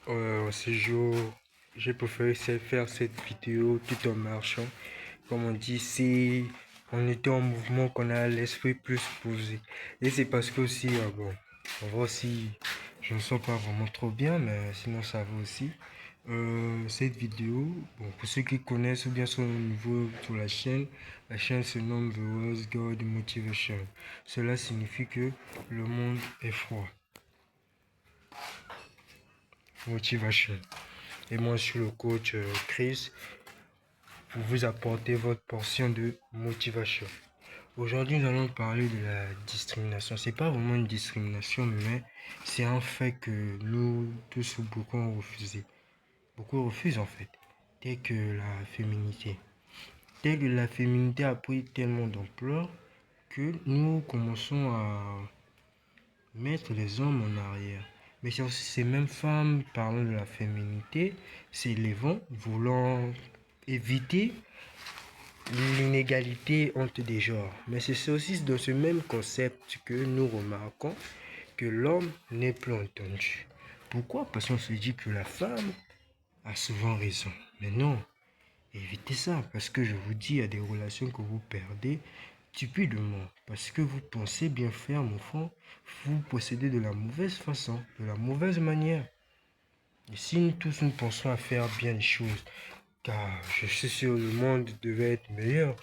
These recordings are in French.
Ce jour, j'ai préféré faire cette vidéo tout en marchant. Comme on dit, si on était en mouvement, qu'on a l'esprit plus posé. Et c'est parce que aussi, bon, on voit aussi, je ne sens pas vraiment trop bien, mais sinon ça va aussi. Cette vidéo, bon, pour ceux qui connaissent ou bien sont nouveaux sur la chaîne se nomme The Rose God Motivation. Cela signifie que le monde est froid. Motivation. Et moi, je suis le coach Chris pour vous apporter votre portion de motivation. Aujourd'hui, nous allons parler de la discrimination. C'est pas vraiment une discrimination, mais c'est un fait que nous tous ou beaucoup ont refusé. Beaucoup refusent en fait. Tel que la féminité. Tel que la féminité a pris tellement d'ampleur que nous commençons à mettre les hommes en arrière. Mais c'est aussi ces mêmes femmes parlant de la féminité, s'élevant, voulant éviter l'inégalité entre des genres. Mais c'est aussi dans ce même concept que nous remarquons que l'homme n'est plus entendu. Pourquoi? Parce qu'on se dit que la femme a souvent raison. Mais non, évitez ça, parce que je vous dis, il y a des relations que vous perdez stupidement. Parce que vous pensez bien faire, mon frère, vous procédez de la mauvaise façon, de la mauvaise manière. Et si nous tous nous pensons à faire bien les choses, car je suis sûr le monde devait être meilleur.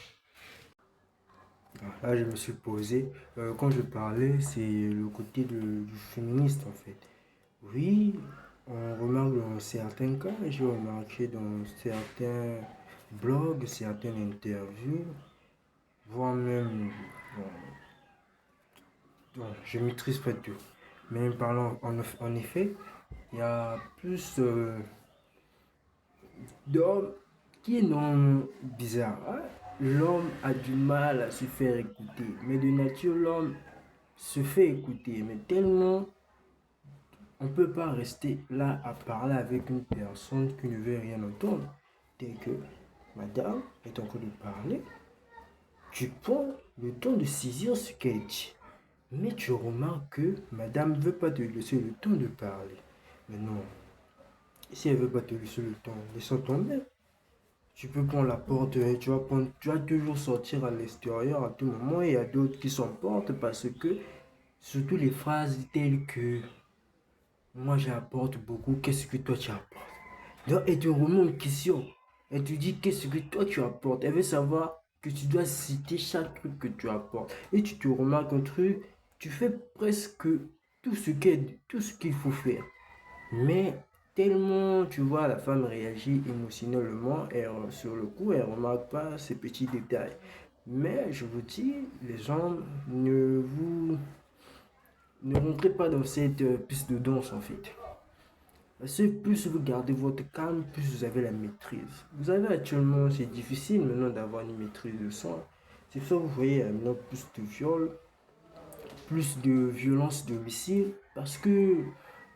Là, je me suis posé. Quand je parlais, c'est le côté du féministe, en fait. Oui, on remarque dans certains cas, j'ai remarqué dans certains blogs, certaines interviews, voire même, bon, je maîtrise pas tout. Mais parlant, en effet, il y a plus d'hommes qui non bizarre. Hein. L'homme a du mal à se faire écouter, mais de nature, l'homme se fait écouter, mais tellement on ne peut pas rester là à parler avec une personne qui ne veut rien entendre. Dès que madame est en train de parler, tu prends le temps de saisir ce qu'elle dit. Mais tu remarques que madame ne veut pas te laisser le temps de parler. Mais non, si elle ne veut pas te laisser le temps, laisse tomber. Tu peux prendre la porte, tu vas toujours sortir à l'extérieur à tout moment. Il y a d'autres qui s'emportent parce que, surtout les phrases telles que moi j'apporte beaucoup, qu'est-ce que toi tu apportes? Donc elle te remet une question. Elle te dit qu'est-ce que toi tu apportes. Elle veut savoir que tu dois citer chaque truc que tu apportes. Et tu te remarques un truc, tu fais presque tout ce qu'il faut faire. Mais tellement, tu vois, la femme réagit émotionnellement et sur le coup, elle ne remarque pas ces petits détails. Mais je vous dis, les hommes, ne rentrez pas dans cette piste de danse en fait. Parce que plus vous gardez votre calme, plus vous avez la maîtrise. Vous avez actuellement, c'est difficile maintenant d'avoir une maîtrise de soi. C'est ça, vous voyez, maintenant plus de viol, plus de violence domicile. Parce que,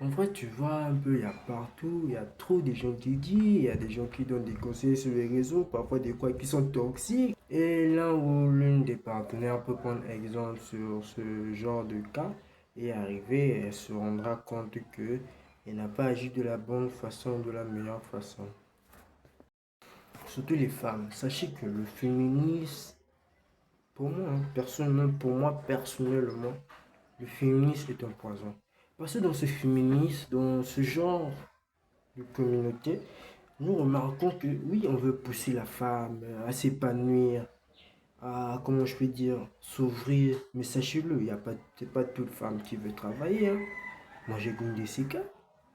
en vrai, tu vois un peu, il y a partout, il y a trop de gens qui disent, il y a des gens qui donnent des conseils sur les réseaux, parfois des quoi qui sont toxiques. Et l'un ou l'une des partenaires peut prendre exemple sur ce genre de cas et arriver, elle se rendra compte que elle n'a pas agi de la bonne façon, de la meilleure façon. Surtout les femmes. Sachez que le féminisme, pour moi personnellement, le féminisme est un poison. Parce que dans ce féminisme, dans ce genre de communauté, nous remarquons que oui, on veut pousser la femme à s'épanouir, à, comment je peux dire, s'ouvrir. Mais sachez-le, c'est pas toute femme qui veut travailler. Hein. Moi, j'ai connu des cas.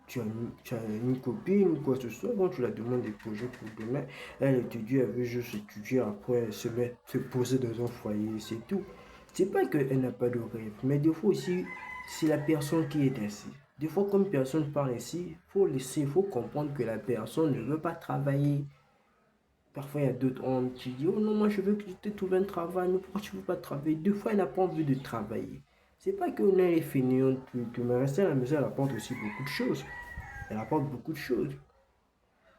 Tu as une copine ou quoi que ce soit, quand tu la demandes des projets pour demain, elle te dit, elle veut juste étudier, après se poser dans un foyer, c'est tout. C'est pas qu'elle n'a pas de rêve, mais des fois aussi, c'est la personne qui est ainsi. Des fois, comme personne parle ainsi, il faut comprendre que la personne ne veut pas travailler. Parfois, il y a d'autres hommes qui disent, oh non, moi je veux que tu te trouves un travail, mais pourquoi tu ne veux pas travailler? Deux fois, elle n'a pas envie de travailler. C'est pas qu'on est fainéant, mais rester à la maison, elle apporte aussi beaucoup de choses. Elle apporte beaucoup de choses.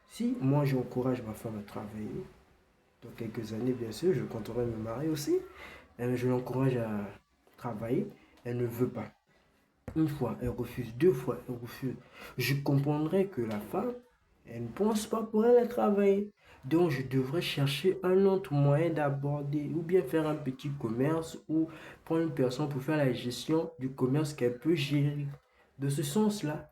Si moi j'encourage ma femme à travailler, dans quelques années, bien sûr, je compterai me marier aussi, je l'encourage à travailler, elle ne veut pas. une fois, elle refuse, deux fois, elle refuse. Je comprendrais que la femme, elle ne pense pas pour elle travailler. Donc, je devrais chercher un autre moyen d'aborder ou bien faire un petit commerce ou prendre une personne pour faire la gestion du commerce qu'elle peut gérer. De ce sens-là,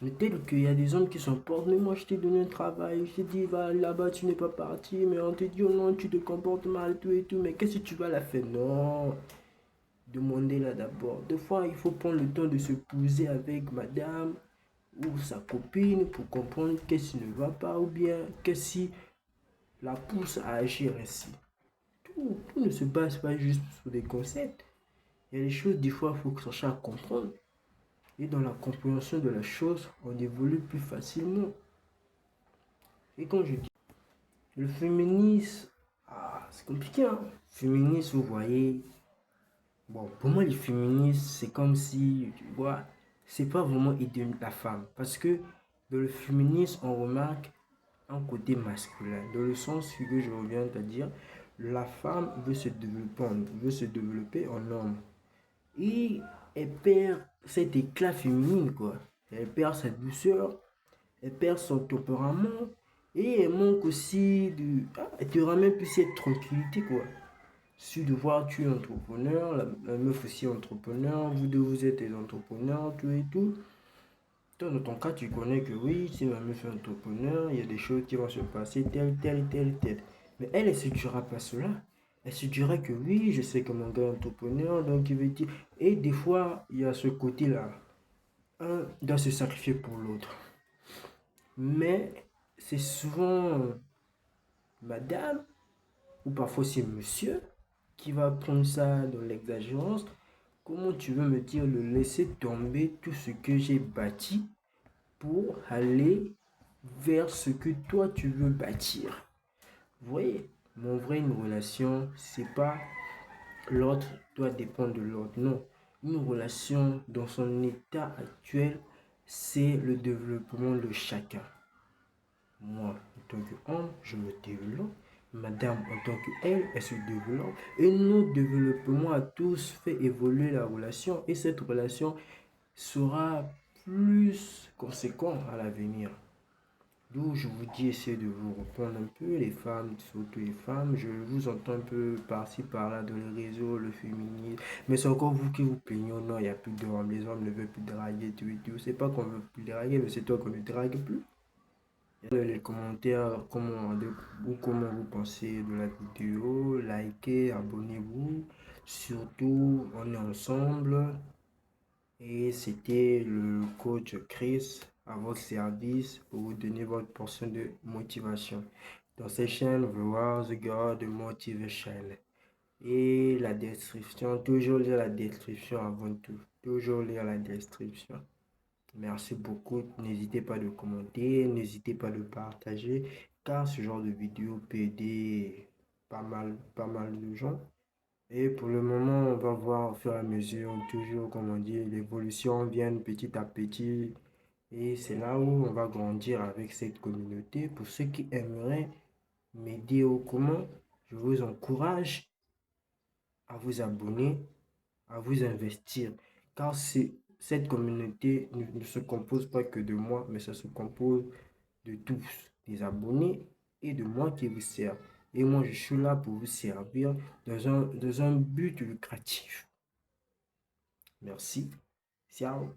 mais tel qu'il y a des hommes qui sont portés, mais moi je t'ai donné un travail, je t'ai dit va là-bas, tu n'es pas parti, mais on te dit oh non, tu te comportes mal, tout et tout, mais qu'est-ce que tu vas la faire? Non, demandez-la d'abord. Des fois, il faut prendre le temps de se poser avec madame ou sa copine pour comprendre qu'est-ce qui ne va pas ou bien qu'est-ce qui la pousse à agir ainsi. Tout ne se base pas juste sur des concepts. Il y a des choses, des fois, il faut chercher à comprendre. Et dans la compréhension de la chose, on évolue plus facilement. Et quand je dis le féminisme, c'est compliqué, hein. Féminisme, vous voyez, bon, pour moi, le féminisme, c'est comme si, tu vois, c'est pas vraiment aider la femme. Parce que dans le féminisme, on remarque un côté masculin. Dans le sens que je reviens à dire, la femme veut se développer en homme. Et elle perd cet éclat féminin, quoi. Elle perd sa douceur, elle perd son tempérament et elle manque aussi de... elle te ramène plus cette tranquillité, quoi. Si de voir tu es entrepreneur, la meuf aussi est entrepreneur, vous deux vous êtes des entrepreneurs, tout et tout. Toi, dans ton cas, tu connais que oui, si ma meuf est entrepreneur, il y a des choses qui vont se passer, telle. Mais elle, elle se dira pas cela. Elle se dira que oui, je sais que mon gars est entrepreneur, donc il veut dire... Et des fois, il y a ce côté-là. Un doit se sacrifier pour l'autre. Mais c'est souvent madame, ou parfois c'est monsieur, qui va prendre ça dans l'exagérance. Comment tu veux me dire de laisser tomber tout ce que j'ai bâti pour aller vers ce que toi tu veux bâtir? Vous voyez, mon vrai, une relation, c'est pas l'autre doit dépendre de l'autre. Non, une relation dans son état actuel, c'est le développement de chacun. Moi, en tant qu'homme, je me développe. Madame, en tant qu'elle, elle se développe. Et notre développement à tous fait évoluer la relation. Et cette relation sera plus conséquente à l'avenir. D'où je vous dis, essayez de vous reprendre un peu, les femmes, surtout les femmes. Je vous entends un peu par-ci, par-là dans les réseaux, le féminisme. Mais c'est encore vous qui vous plaignez, oh non, il n'y a plus d'hommes, les hommes ne veulent plus draguer, tout et tout. C'est pas qu'on veut plus draguer, mais c'est toi qu'on ne drague plus. Dans les commentaires comment vous pensez de la vidéo, likez, abonnez-vous. Surtout, on est ensemble. Et c'était le coach Chris à votre service pour vous donner votre portion de motivation. Dans cette chaîne, vous voir The God Motivation. Et la description, toujours lire la description avant tout. Toujours lire la description. Merci beaucoup. N'hésitez pas de commenter, n'hésitez pas de partager, car ce genre de vidéo peut aider pas mal de gens. Et pour le moment, on va voir au fur et à mesure, toujours, comme on dit, l'évolution vient petit à petit. Et c'est là où on va grandir avec cette communauté. Pour ceux qui aimeraient m'aider au comment, je vous encourage à vous abonner, à vous investir. Car cette communauté ne se compose pas que de moi, mais ça se compose de tous, des abonnés et de moi qui vous sert. Et moi, je suis là pour vous servir dans un but lucratif. Merci. Ciao.